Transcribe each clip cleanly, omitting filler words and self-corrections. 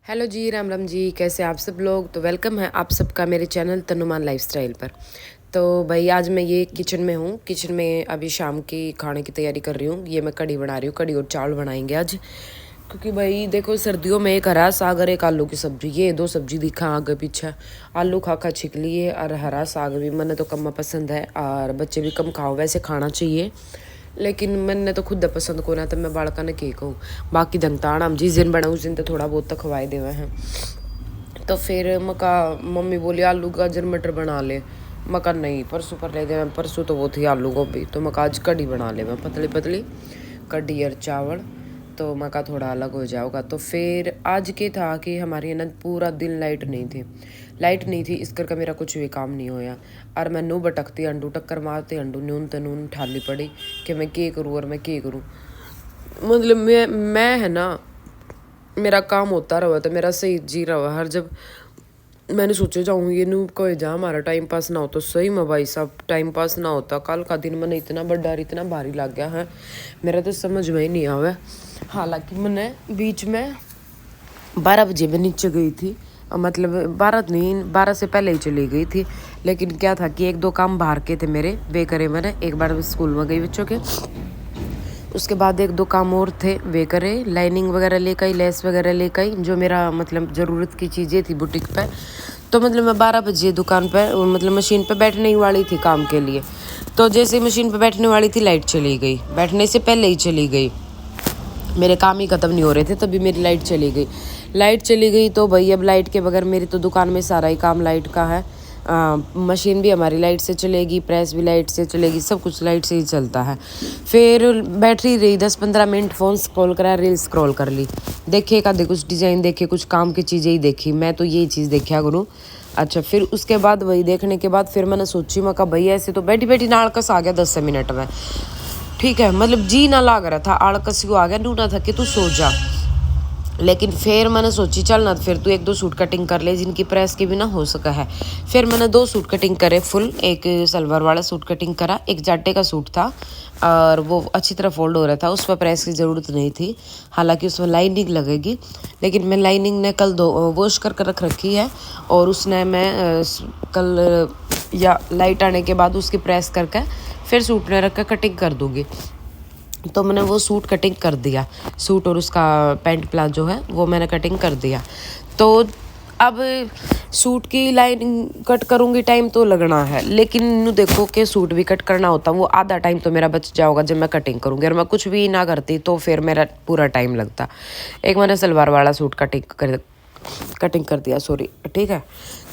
Hello जी, राम राम जी। कैसे आप सब लोग? तो वेलकम है आप सबका मेरे चैनल तनुमान लाइफस्टाइल पर। तो भाई आज मैं ये किचन में हूँ। किचन में अभी शाम की खाने की तैयारी कर रही हूँ। ये मैं कढ़ी बना रही हूँ, कढ़ी और चावल बनाएंगे आज। क्योंकि भाई देखो, सर्दियों में एक हरा साग और एक आलू की सब्जी, ये दो सब्जी दिखा आगे पीछे। आलू खा खा छिक लिए और हरा साग भी मैंने तो कम पसंद है, और बच्चे भी कम खाओ, वैसे खाना चाहिए लेकिन मैंने तो खुद पसंद को ना, तो मैं बाड़का ने की कहूँ। बाकी दंगतान हम जिस दिन बना उस दिन तो थोड़ा बहुत तो खवाए देवे हैं। तो फिर मका मम्मी बोली आलू गाजर मटर बना ले। मका नहीं, परसों पर ले गए, परसों तो वो थी आलू गोभी, तो मका आज कढ़ी बना ले, मैं पतली पतली कढ़ी और चावल। तो मका थोड़ा अलग हो जाएगा। तो फिर आज के था कि हमारी ना पूरा दिन लाइट नहीं थी इस करके मेरा कुछ भी काम नहीं होया। और मैं नू भटकती अंडू टक्कर मारती अंडू न्यून तनून ठाली पड़ी कि मैं के करूँ और मैं के करूँ। मतलब मैं है ना, मेरा काम होता रहा तो मेरा सही जी रहा हर जब मैंने सोचे जाऊँ ये नू कोई जा हमारा टाइम पास ना हो, तो सही में भाई साहब टाइम पास ना होता। कल का दिन मैंने इतना बड़ा इतना भारी लग गया है, मेरा तो समझ में ही नहीं आवे। हालांकि मैंने बीच में 12 बजे मैं नीचे गई थी, मतलब 12 नहीं, 12 से पहले ही चली गई थी। लेकिन क्या था कि एक दो काम बाहर के थे मेरे, वे करे मैंने। एक बार मैं स्कूल में गई बच्चों के, उसके बाद एक दो काम और थे वे करे। लाइनिंग वगैरह लेकर आई, लेस वगैरह लेकर आई, जो मेरा मतलब ज़रूरत की चीज़ें थी बुटीक पे। तो मतलब मैं 12 बजे दुकान पर मतलब मशीन पे बैठने ही वाली थी काम के लिए। तो जैसे ही मशीन पे बैठने वाली थी लाइट चली गई, बैठने से पहले ही चली गई। मेरे काम ही ख़त्म नहीं हो रहे थे तभी मेरी लाइट चली गई। तो भाई अब लाइट के बगैर मेरी तो दुकान में सारा ही काम लाइट का है। मशीन भी हमारी लाइट से चलेगी, प्रेस भी लाइट से चलेगी, सब कुछ लाइट से ही चलता है। फिर बैटरी रही 10-15 मिनट, फ़ोन स्क्रॉल करा, रील स्क्रॉल कर ली, देखे का कुछ डिज़ाइन देखे, कुछ काम की चीज़ें ही देखी। मैं तो यही चीज़ देखा करूँ। अच्छा, फिर उसके बाद वही देखने के बाद फिर मैंने सोची, मैं कहा भाई ऐसे तो बैठी बैठी ना आलकस आ गया 10 मिनट में। ठीक है, मतलब जी ना लाग रहा था, आलकस को आ गया, नूना था कि तू सो जा। लेकिन फिर मैंने सोची चल ना, फिर तू एक दो सूट कटिंग कर ले जिनकी प्रेस की भी ना हो सका है। फिर मैंने 2 सूट कटिंग करे फुल, एक सलवार वाला सूट कटिंग करा, एक जाटे का सूट था और वो अच्छी तरह फोल्ड हो रहा था, उस पर प्रेस की ज़रूरत नहीं थी। हालांकि उसमें लाइनिंग लगेगी, लेकिन मैं लाइनिंग ने कल दो वॉश कर रख रखी है, और उसने मैं कल या लाइट आने के बाद उसकी प्रेस करके फिर सूट में रख कर कटिंग कर दूँगी। तो मैंने वो सूट कटिंग कर दिया, सूट और उसका पैंट प्लाजो है वो मैंने कटिंग कर दिया। तो अब सूट की लाइनिंग कट करूँगी, टाइम तो लगना है, लेकिन देखो कि सूट भी कट करना होता, वो आधा टाइम तो मेरा बच जाएगा जब मैं कटिंग करूँगी। और मैं कुछ भी ना करती तो फिर मेरा पूरा टाइम लगता। एक मैंने सलवार वाला सूट कटिंग कर दिया, सॉरी, ठीक है।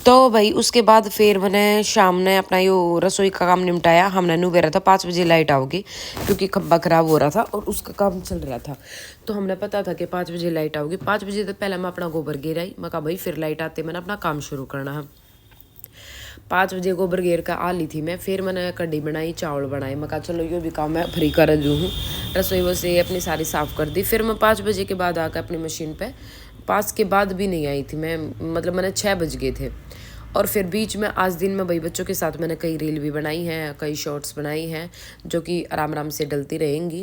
तो भाई उसके बाद फिर मैंने शाम ने अपना यो रसोई का काम निपटाया। हमने नुबेरा था 5 बजे लाइट आओगी, क्योंकि खब्बा ख़राब हो रहा था और उसका काम चल रहा था। तो हमने पता था कि 5 बजे लाइट आओगी। 5 बजे तो पहले मैं अपना गोबर गिराई, मैं कहा भाई फिर लाइट आते मैंने अपना काम शुरू करना है। 5 बजे गोबर घेर का आ ली थी मैं। फिर मैंने कढ़ी बनाई, चावल बनाए, मैं कहा चलो यो भी काम मैं फ्री कर दूँ हूँ। रसोई वसोई अपनी सारी साफ़ कर दी। फिर मैं 5 बजे के बाद आकर अपनी मशीन पे, 5 के बाद भी नहीं आई थी मैं, मतलब मैंने 6 बज गए थे। और फिर बीच में आज दिन में भाई बच्चों के साथ मैंने कई रील भी बनाई हैं, कई शॉर्ट्स बनाई हैं, जो कि आराम आराम से डलती रहेंगी।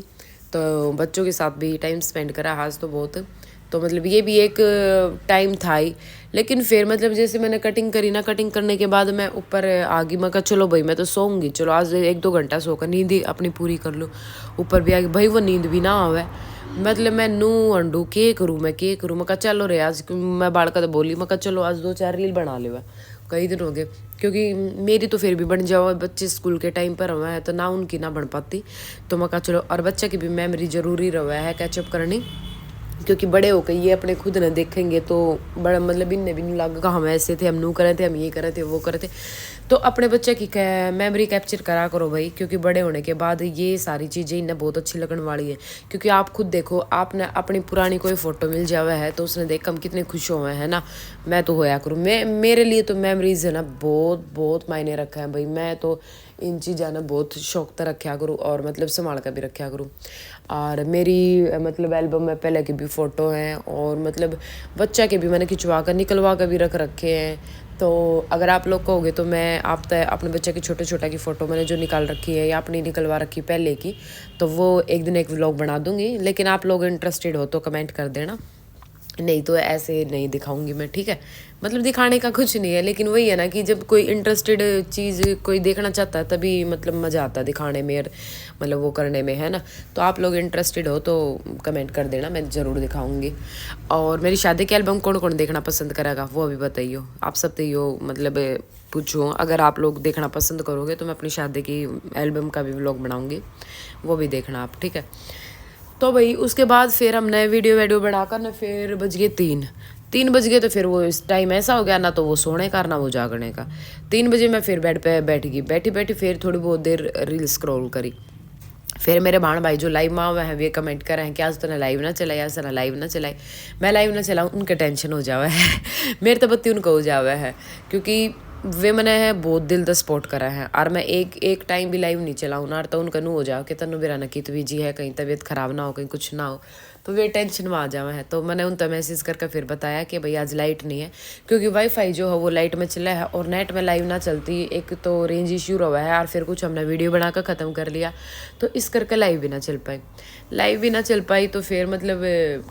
तो बच्चों के साथ भी टाइम स्पेंड करा आज तो बहुत। तो मतलब ये भी एक टाइम था ही। लेकिन फिर मतलब जैसे मैंने कटिंग करी ना, कटिंग करने के बाद मैं ऊपर आ गई। मैं कहा चलो भाई मैं तो सोऊंगी, चलो आज 1-2 घंटा सोकर नींद ही अपनी पूरी कर लूँ। ऊपर भी आ गई भाई, वो नींद भी ना आवे। मतलब मैं नू अंडू के करूँ, मैं कहा चलो रे आज मैं बाड़का तो बोली, मैं कहा चलो आज 2-4 रील बना ले। कई दिन हो गए, क्योंकि मेरी तो फिर भी बन जाओ, बच्चे स्कूल के टाइम पर रहा है तो ना उनकी ना बन पाती। तो मैं कहा चलो, और बच्चे की भी मेमोरी जरूरी रहा है कैचअप करनी, क्योंकि बड़े होकर ये अपने खुद न देखेंगे तो बड़ा मतलब इनने भी नहीं लगा हम ऐसे थे, हम नू करे थे, हम ये करे थे, वो करे थे। तो अपने बच्चे की मेमोरी कैप्चर करा करो भाई, क्योंकि बड़े होने के बाद ये सारी चीज़ें इन्हें बहुत अच्छी लगने वाली है। क्योंकि आप खुद देखो, आपने अपनी पुरानी कोई फ़ोटो मिल जावा है तो उसने देख हम कितने खुश हुए हैं ना। मैं तो होया करूँ, मेरे लिए तो मेमोरीज है ना बहुत बहुत मायने रखा है भाई। मैं तो इन चीज़ें ना बहुत शौक तो रखा करूँ, और मतलब संभाल कर भी रखा करूँ। और मेरी मतलब एल्बम में पहले की भी फ़ोटो हैं, और मतलब बच्चा के भी मैंने खिंचवा कर निकलवा कर भी रख रखे हैं। तो अगर आप लोग कहोगे तो मैं आप तय अपने बच्चे की छोटे छोटा की फ़ोटो मैंने जो निकाल रखी है या अपनी निकलवा रखी पहले की, तो वो एक दिन एक व्लॉग बना दूंगी। लेकिन आप लोग इंटरेस्टेड हो तो कमेंट कर देना। नहीं तो ऐसे नहीं दिखाऊंगी मैं, ठीक है। मतलब दिखाने का कुछ नहीं है, लेकिन वही है ना कि जब कोई इंटरेस्टेड चीज़ कोई देखना चाहता है तभी मतलब मज़ा आता है दिखाने में और मतलब वो करने में, है ना। तो आप लोग इंटरेस्टेड हो तो कमेंट कर देना, मैं ज़रूर दिखाऊंगी। और मेरी शादी के एल्बम कौन कौन देखना पसंद करेगा वो अभी बताइए। आप सब तो यो मतलब पूछो, अगर आप लोग देखना पसंद करोगे तो मैं अपनी शादी की एल्बम का भी व्लॉग बनाऊँगी, वो भी देखना आप, ठीक है। तो भाई उसके बाद फिर हमने वीडियो बनाकर ना फिर बज गए 3 बज गए। तो फिर वो इस टाइम ऐसा हो गया ना तो वो सोने का ना वो जागने का। 3 बजे मैं फिर बेड पे बैठ गई, बैठी बैठी फिर थोड़ी बहुत देर रील स्क्रॉल करी। फिर मेरे भाण भाई जो लाइव माँ हुए हैं वे कमेंट कर रहे हैं कि आज तो ना लाइव ना चलाए, आज तो ना लाइव ना चलाए। मैं लाइव ना चलाऊँ उनके टेंशन हो जावा है मेरे तो बत्ती उनको हो जावा है, क्योंकि वे मैंने है बहुत दिल द सपोर्ट करा है। और मैं एक टाइम भी लाइव नहीं चलाऊँ ना तो उनका नू हो जाओ कि तनु बिरा ना की तो जी है, कहीं तबीयत खराब ना हो, कहीं कुछ ना हो, तो वे टेंशन में आ जावा है। तो मैंने उन तक मैसेज करके फिर बताया कि भाई आज लाइट नहीं है, क्योंकि वाईफाई जो है वो लाइट में चला है और नेट में लाइव ना चलती, एक तो रेंज इश्यू रहा है और फिर कुछ हमने वीडियो बनाकर ख़त्म कर लिया, तो इस करके लाइव भी ना चल पाई। लाइव भी ना चल पाई तो फिर मतलब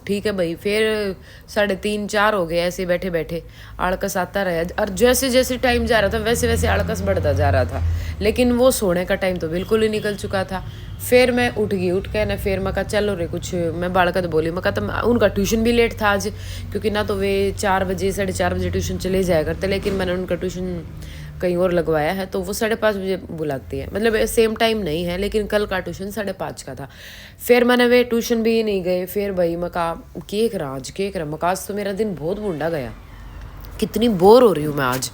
ठीक है भाई, फिर 3:30-4 हो गए ऐसे बैठे बैठे, आड़कस आता रहा। और जैसे जैसे टाइम जा रहा था वैसे वैसे आड़कस बढ़ता जा रहा था, लेकिन वो सोने का टाइम तो बिल्कुल ही निकल चुका था। फिर मैं उठ गई, उठ के ना फिर मैं कहा चलो रे कुछ, मैं बालका तो बोली, मैं कहा तो उनका ट्यूशन भी लेट था आज, क्योंकि ना तो वे 4 बजे 4:30 बजे ट्यूशन चले जाया करते, लेकिन मैंने उनका ट्यूशन कहीं और लगवाया है तो वो 5:30 बजे बुलाती है, मतलब सेम टाइम नहीं है, लेकिन कल का ट्यूशन 5:30 का था। फिर मैंने वे ट्यूशन भी नहीं गए। फिर भाई मैं कहा केक राज केक रहा मकाज, तो मेरा दिन बहुत बूढ़ा गया, कितनी बोर हो रही हूँ मैं आज।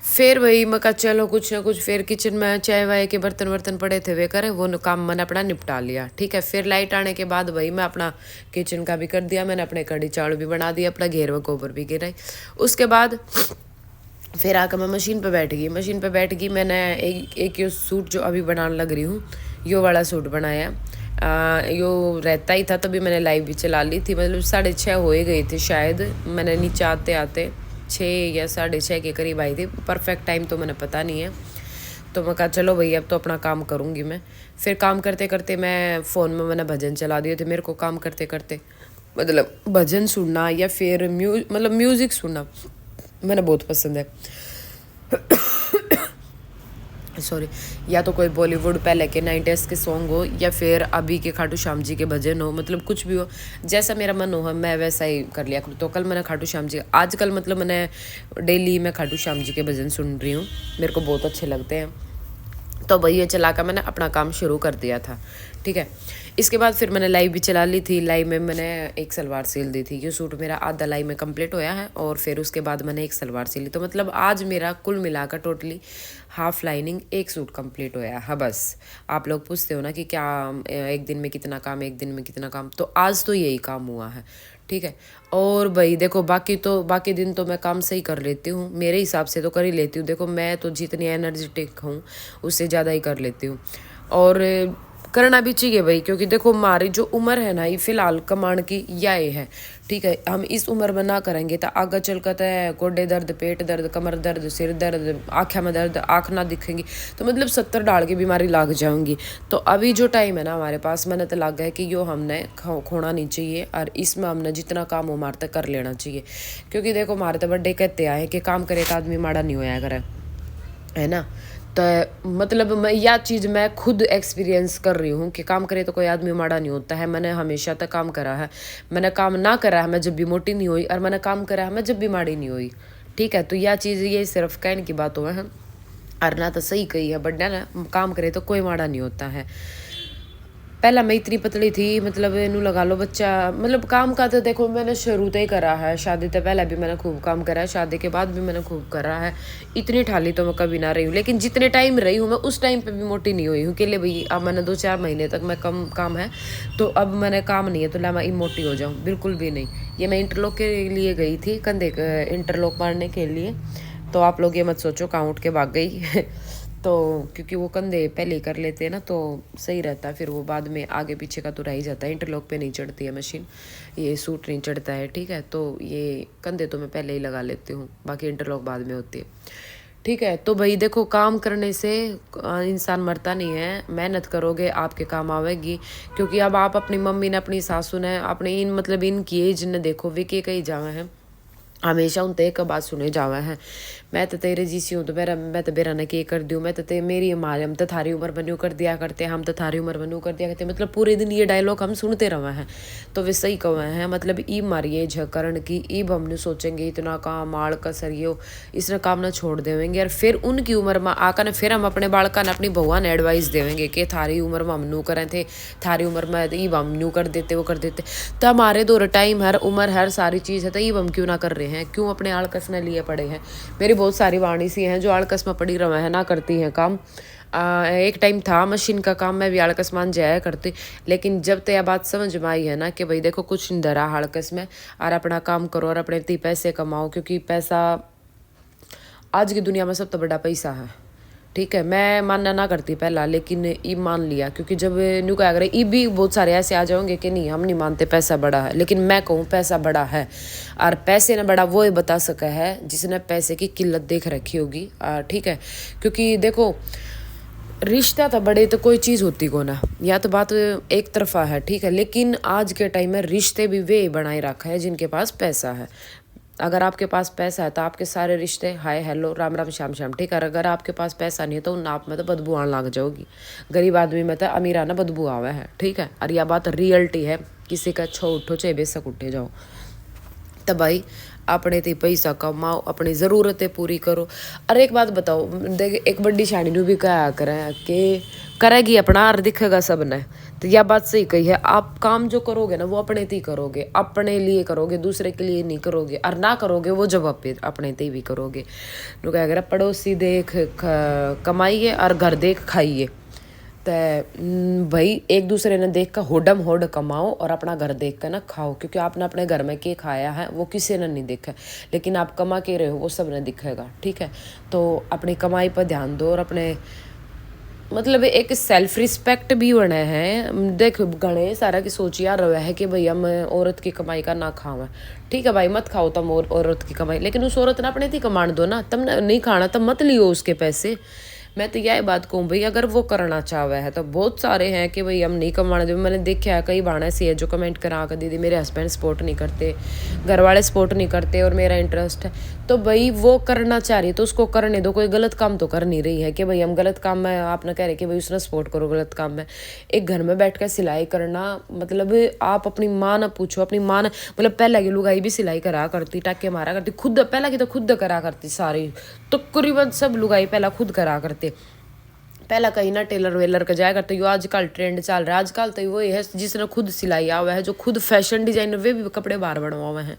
फिर वही मैं कहा चलो कुछ ना कुछ, फिर किचन में चाय वाय के बर्तन वर्तन पड़े थे वे करे, वो काम मैंने अपना निपटा लिया, ठीक है। फिर लाइट आने के बाद वही मैं अपना किचन का भी कर दिया, मैंने अपने कड़ी चावल भी बना दिया, अपना घेर व गोबर भी गिराई। उसके बाद फिर आकर मैं मशीन पे बैठ गई। मशीन पे बैठ गई, मैंने एक ये सूट जो अभी बनाने लग रही हूँ, यो वाला सूट बनाया। यो रहता ही था तभी मैंने लाइव भी चला ली थी, मतलब 6:30 हो ही गई थी शायद, मैंने नीचे आते आते 6 या 6:30 के करीब आई थी, परफेक्ट टाइम तो मैंने पता नहीं है। तो मैं कहा चलो भैया अब तो अपना काम करूँगी मैं। फिर काम करते करते मैं फ़ोन में मैंने भजन चला दिए थे, मेरे को काम करते करते मतलब भजन सुनना या फिर मतलब म्यूज़िक सुनना मैंने बहुत पसंद है। सॉरी, या तो कोई बॉलीवुड पहले के 90s के सॉन्ग हो या फिर अभी के खाटू श्याम जी के भजन हो, मतलब कुछ भी हो, जैसा मेरा मन हो मैं वैसा ही कर लिया करूँ। तो कल मैंने खाटू श्याम जी, आजकल मतलब मैंने डेली मैं खाटू श्याम जी के भजन सुन रही हूँ, मेरे को बहुत अच्छे लगते हैं। तो वही ये चला कर मैंने अपना काम शुरू कर दिया था, ठीक है। इसके बाद फिर मैंने लाइव भी चला ली थी। लाइव में मैंने एक सलवार सिल दी थी, ये सूट मेरा आधा लाइव में कंप्लीट होया है और फिर उसके बाद मैंने एक सलवार सिली, तो मतलब आज मेरा कुल मिलाकर टोटली हाफ लाइनिंग एक सूट कंप्लीट होया है बस। आप लोग पूछते हो ना कि क्या एक दिन में कितना काम, एक दिन में कितना काम, तो आज तो यही काम हुआ है, ठीक है। और भाई देखो बाकी दिन तो मैं काम सही कर लेती हूँ, मेरे हिसाब से तो कर ही लेती हूँ। देखो मैं तो जितनी एनर्जेटिक हूँ उससे ज़्यादा ही कर लेती हूँ, और करना भी चाहिए भाई, क्योंकि देखो हमारी जो उम्र है ना ये फिलहाल कमाने की यही है, ठीक है। हम इस उम्र में ना करेंगे तो आगे चल कर गोडे दर्द, पेट दर्द, कमर दर्द, सिर दर्द, आँखें में दर्द, आँख ना दिखेंगी, तो मतलब 70 डाल की बीमारी लग जाऊंगी। तो अभी जो टाइम है ना हमारे पास, मैंने तो लगा है कि यो हमने खोना नहीं चाहिए, और इसमें हमने जितना काम हो हमारे तक कर लेना चाहिए। क्योंकि देखो हमारे तो बड्डे कहते आए कि काम करे तो आदमी माड़ा नहीं होया करे, है ना। तो मतलब मैं यह चीज़ मैं खुद एक्सपीरियंस कर रही हूँ कि काम करे तो कोई आदमी माड़ा नहीं होता है। मैंने हमेशा तक काम करा है, मैंने काम ना करा है मैं जब भी मोटी नहीं हुई, और मैंने काम करा है मैं जब भी माड़ी नहीं हुई, ठीक है। तो यह चीज़ ये सिर्फ कहने की बात हुआ है, और ना तो सही कही है बट ना काम करे तो कोई माड़ा नहीं होता है। पहला मैं इतनी पतली थी, मतलब इनू लगा लो बच्चा, मतलब काम का तो देखो मैंने शुरू से ही करा है, शादी से पहले भी मैंने खूब काम करा है, शादी के बाद भी मैंने खूब करा है। इतनी ठाली तो मैं कभी ना रही हूँ, लेकिन जितने टाइम रही हूँ मैं उस टाइम पे भी मोटी नहीं हुई हूँ कि ले भाई अब मैंने 2-4 महीने तक मैं कम काम है तो अब मैंने काम नहीं है तो ला मैं मोटी हो जाऊँ, बिल्कुल भी नहीं। ये मैं इंटरलॉक के लिए गई थी, कंधे इंटरलॉक मारने के लिए, तो आप लोग ये मत सोचो कहाँ उठ के भाग गई तो क्योंकि वो कंधे पहले ही कर लेते हैं ना तो सही रहता है, फिर वो बाद में आगे पीछे का तो रह ही जाता है। इंटरलॉक पे नहीं चढ़ती है मशीन, ये सूट नहीं चढ़ता है, ठीक है। तो ये कंधे तो मैं पहले ही लगा लेती हूँ, बाकी इंटरलॉक बाद में होती है, ठीक है। तो भाई देखो, काम करने से इंसान मरता नहीं है, मेहनत करोगे आपके काम आवेगी। क्योंकि अब आप अपनी मम्मी ने, अपनी सासू ने, अपने इन मतलब इनकी एज ने देखो, वे के कहीं जावे हैं, हमेशा उनते एक बात सुने जावे हैं, मैं तो तेरे जीसी हूँ तो मेरा मैं तो बेरा ने के कर दूँ, मैं तो ते मेरी हमारे हम तो थारी उम्र बनू कर दिया करते, हम तो थारी उम्र बनू कर दिया करते, मतलब पूरे दिन ये डायलॉग हम सुनते रहे हैं। तो वे सही कहे हैं, मतलब ई मारी एज है करण की, ईब हमने सोचेंगे इतना काम आड़ कसरियो इसने काम ना छोड़ देवेंगे, और फिर उनकी उम्र में आकर फिर हम अपने बालका ने, अपनी बहुआ ने एडवाइस देवेंगे कि थारी उम्र में हम नू करें थे, थारी उम्र में ईब हम नू कर देते, वो कर देते। तो हमारे दो टाइम, हर उम्र, हर सारी चीज़ है, तो ईब हम क्यों ना कर रहे हैं, क्यों अपने आलकस ने लिए पड़े हैं। मेरी बहुत सारी वाणी सी हैं जो आलकस में पड़ी रहे हैं, ना करती हैं काम। एक टाइम था मशीन का काम मैं भी आलकस मान जाया करती, लेकिन जब तो यह बात समझ में आई है ना कि भाई देखो कुछ नहीं धरा आलकस में, और अपना काम करो और अपने ती पैसे कमाओ, क्योंकि पैसा आज की दुनिया में सब तो बड़ा पैसा है। ठीक है, मैं मानना ना करती पहला, लेकिन ई मान लिया, क्योंकि जब न्यू क्या करे, ई भी बहुत सारे ऐसे आ जाओगे कि नहीं हम नहीं मानते पैसा बड़ा है, लेकिन मैं कहूँ पैसा बड़ा है। और पैसे ने बड़ा वो ही बता सका है जिसने पैसे की किल्लत देख रखी होगी। ठीक है, क्योंकि देखो रिश्ता तो बड़े तो कोई चीज़ होती को ना, या तो बात एक तरफा है, ठीक है, लेकिन आज के टाइम में रिश्ते भी वे बनाए रखा है जिनके पास पैसा है। अगर आपके पास पैसा है तो आपके सारे रिश्ते हाय हेलो राम राम श्याम श्याम, ठीक है। अगर आपके पास पैसा नहीं है तो उन आप में तो बदबू आने लग जाओगी, गरीब आदमी में तो अमीर आना बदबू आवे है, ठीक है। और यह बात रियलिटी है, किसी का छो उठो चाहे बेशक उठे जाओ। तो भाई अपने ते पैसा कमाओ, अपनी ज़रूरतें पूरी करो। और एक बात बताओ, देख एक बड़ी शानी भी कहा करें कि करेगी अपना और दिखेगा सब ने, तो यह बात सही कही है। आप काम जो करोगे ना वो अपने ते ही करोगे, अपने लिए करोगे, दूसरे के लिए नहीं करोगे, और ना करोगे वो जवाब पे अपने ते भी करोगे। तो क्या करें, पड़ोसी देख कमाइए और घर देख खाइए। तो भाई एक दूसरे ने देख कर होडम होड कमाओ और अपना घर देख कर ना खाओ, क्योंकि आपने अपने घर में के खाया है वो किसी ने नहीं देखा, लेकिन आप कमा के रहे हो वो सब ने दिखेगा, ठीक है। तो अपनी कमाई पर ध्यान दो, और अपने मतलब एक सेल्फ रिस्पेक्ट भी बना है। देख गणे सारा की सोच यार रहा है कि भाई हम औरत की कमाई का ना खावा, ठीक है भाई मत खाओ तुम औरत की कमाई, लेकिन उस औरत ने अपने थी कमान दो ना, तुम नहीं खाना तब मत लियो उसके पैसे। मैं तो यह बात कहूँ भाई, अगर वो करना चाहे है तो बहुत सारे हैं कि भाई हम नहीं कमाने दे। मैंने देखा है कई बार ऐसी है जो कमेंट करा कर दीदी मेरे हस्बैंड सपोर्ट नहीं करते, घर वाले सपोर्ट नहीं करते और मेरा इंटरेस्ट है। तो भाई वो करना चाह रही है तो उसको करने दो, कोई गलत काम तो कर नहीं रही है कि भाई हम गलत काम में आपने कह रहे कि भाई उसने सपोर्ट करो गलत काम में। एक घर में बैठ कर सिलाई करना, मतलब आप अपनी माँ ना पूछो, अपनी माँ ने मतलब पहले की लुगाई भी सिलाई करा करती, टाके मारा करती, खुद पहले की तो खुद करा करती सारी, तो तकरीबन सब लुगाई पहला खुद करा करते। पहला कहीं ना टेलर वेलर का जाया करते, यो आजकल ट्रेंड चल रहा है, आजकल तो वो है जिसने खुद सिलाई हुआ है, जो खुद फैशन डिजाइनर वे भी कपड़े बाहर बनवा हुए हैं,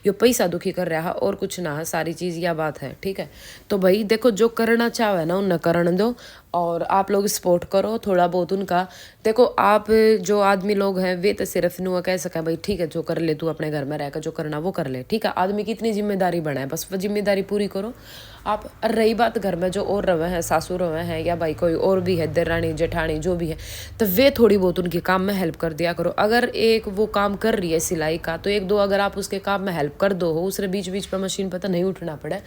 यो पैसा दुखी कर रहा है और कुछ ना है, सारी चीज़ यह बात है, ठीक है। तो भाई देखो जो करना चाहे ना उन्हें करने दो, और आप लोग सपोर्ट करो थोड़ा बहुत उनका। देखो आप जो आदमी लोग हैं वे तो सिर्फ नुआ कह सकें भाई ठीक है जो कर ले तू अपने घर में रहकर जो करना वो कर ले, ठीक है। आदमी की इतनी जिम्मेदारी बनाए, बस वो जिम्मेदारी पूरी करो आप। रही बात घर में जो और रवे हैं, सासू रवे हैं या भाई कोई और भी है, दरानी जेठानी जो भी है, तो वे थोड़ी बहुत उनके काम में हेल्प कर दिया करो। अगर एक वो काम कर रही है सिलाई का, तो एक दो अगर आप उसके काम में हेल्प कर दो हो, उसने बीच बीच पर मशीन पर तो नहीं उठना पड़े,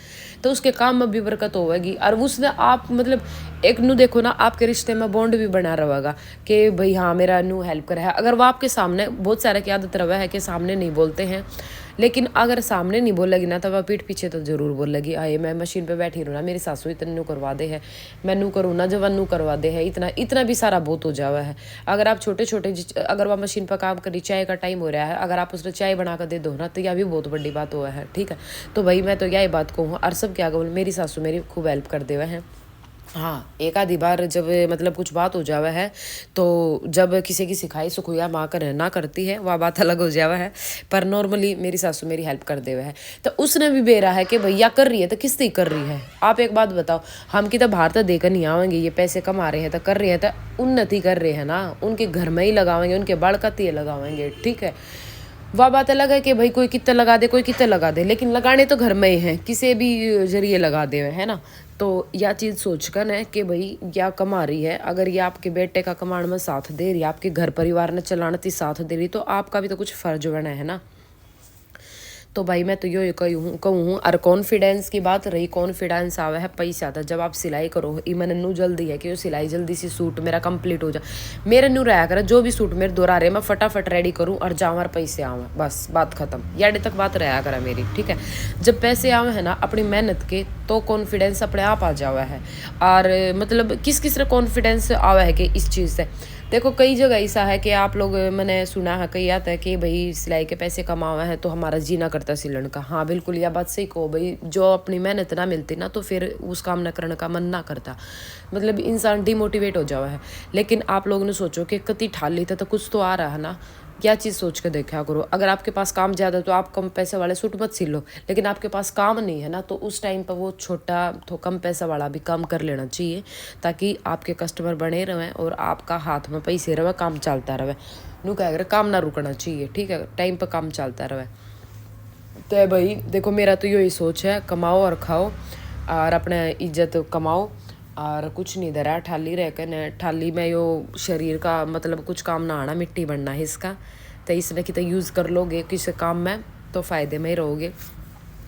तो उसके काम में भी बरकत होगी। और उसने आप मतलब एक नू देखो ना, आपके रिश्ते में बॉन्ड भी बना रहेगा कि भाई हाँ मेरा नू हेल्प कर है। अगर वो आपके सामने, बहुत सारे की आदत रहा है कि सामने नहीं बोलते हैं, लेकिन अगर सामने नहीं बोलेगी ना तो वह पीठ पीछे तो जरूर बोलेगी, आए मैं मशीन पे बैठी रहूँ ना, मेरी सासू इतने नू करवा दे है, मैं नू करूँ ना जब नू करवा दे है, इतना इतना भी सारा बहुत हो जावा है। अगर आप छोटे छोटे अगर वह मशीन पर काम करी, चाय का टाइम हो रहा है, अगर आप उसने चाय बना कर दे दो ना, तो यह भी बहुत बड़ी बात हुआ है, ठीक है। तो भाई मैं तो यही बात कहूँ, और सब क्या कहूँ, मेरी सासू मेरी खूब हेल्प कर दे हुए हैं। हाँ एक आधी बार जब मतलब कुछ बात हो जावा है, तो जब किसी की सिखाई सुखुया माँ कर ना करती है वह बात अलग हो जावा है, पर नॉर्मली मेरी सासू मेरी हेल्प कर दे हुआ है। तो उसने भी बेरा है कि भैया कर रही है तो किस तरह कर रही है। आप एक बात बताओ, हम की तो बाहर तो देकर नहीं आवेंगे, ये पैसे कमा रहे हैं तो कर रहे हैं, तो उन्नति कर रहे हैं ना, उनके घर में ही लगावेंगे, उनके बाल का तिये लगावेंगे, ठीक है। वह बात अलग है कि भाई कोई कितना लगा दे कोई कितना लगा दे, लेकिन लगाने तो घर में ही हैं, किसी भी जरिए लगा दे है ना। तो यह चीज़ सोचकर है कि भाई क्या कमा रही है, अगर ये आपके बेटे का कमाने में साथ दे रही है, आपके घर परिवार ने चलाने साथ दे रही, तो आपका भी तो कुछ फर्ज बना है ना। तो भाई मैं तो यो कहूँ और कॉन्फिडेंस की बात रही, कॉन्फिडेंस आवे है पैसा था जब आप सिलाई करो। इमन नू जल्दी है कि वो सिलाई जल्दी सी सूट मेरा कंप्लीट हो जाए। मेरे नू रहा करे जो भी सूट मेरे दोहरा रहे मैं फटाफट रेडी करूँ और जाऊँ और पैसे आवे, बस बात खत्म। याडे तक बात रहा करे मेरी, ठीक है। जब पैसे आवे है ना अपनी मेहनत के, तो कॉन्फिडेंस अपने आप आ जावा है। और मतलब किस किस तरह कॉन्फिडेंस आवा है कि इस चीज़ से देखो, कई जगह ऐसा है कि आप लोग, मैंने सुना है कई आता है कि भाई सिलाई के पैसे कमावा है तो हमारा जीना करता सिलन का। हाँ बिल्कुल, यह बात सही कहो भाई, जो अपनी मेहनत ना मिलती ना तो फिर उस काम ना करने का मन ना करता, मतलब इंसान डिमोटिवेट हो जावा है। लेकिन आप लोगों ने सोचो कि कति ठाल ली तो कुछ तो आ रहा है ना, क्या चीज़ सोच के देखा करो। अगर आपके पास काम ज़्यादा तो आप कम पैसे वाले सूट मत सिल लो, लेकिन आपके पास काम नहीं है ना तो उस टाइम पर वो छोटा तो कम पैसा वाला भी काम कर लेना चाहिए, ताकि आपके कस्टमर बने रहें और आपका हाथ में पैसे रहे, काम चलता रहे। नू कह कर काम ना रुकना चाहिए, ठीक है, टाइम पर काम चलता रहे। तो भाई देखो, मेरा तो यही सोच है, कमाओ और खाओ और अपने इज्जत कमाओ और कुछ नहीं दे रहा। ठाली रह कर न ठाली में यो शरीर का मतलब कुछ काम ना आना, मिट्टी बनना है इसका। तो इसने कि तो यूज़ कर लोगे किसी काम में तो फ़ायदे में ही रहोगे,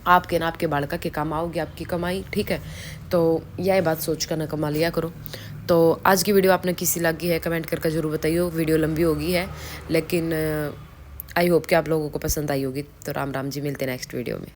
आपके ना आपके बालका के काम आओगे आपकी कमाई, ठीक है। तो यही बात सोच कर ना कमा लिया करो। तो आज की वीडियो आपने किसी लगी है कमेंट करके ज़रूर बताइए। वीडियो लंबी होगी है लेकिन आई होप कि आप लोगों को पसंद आई होगी। तो राम राम जी, मिलते हैं नेक्स्ट वीडियो में।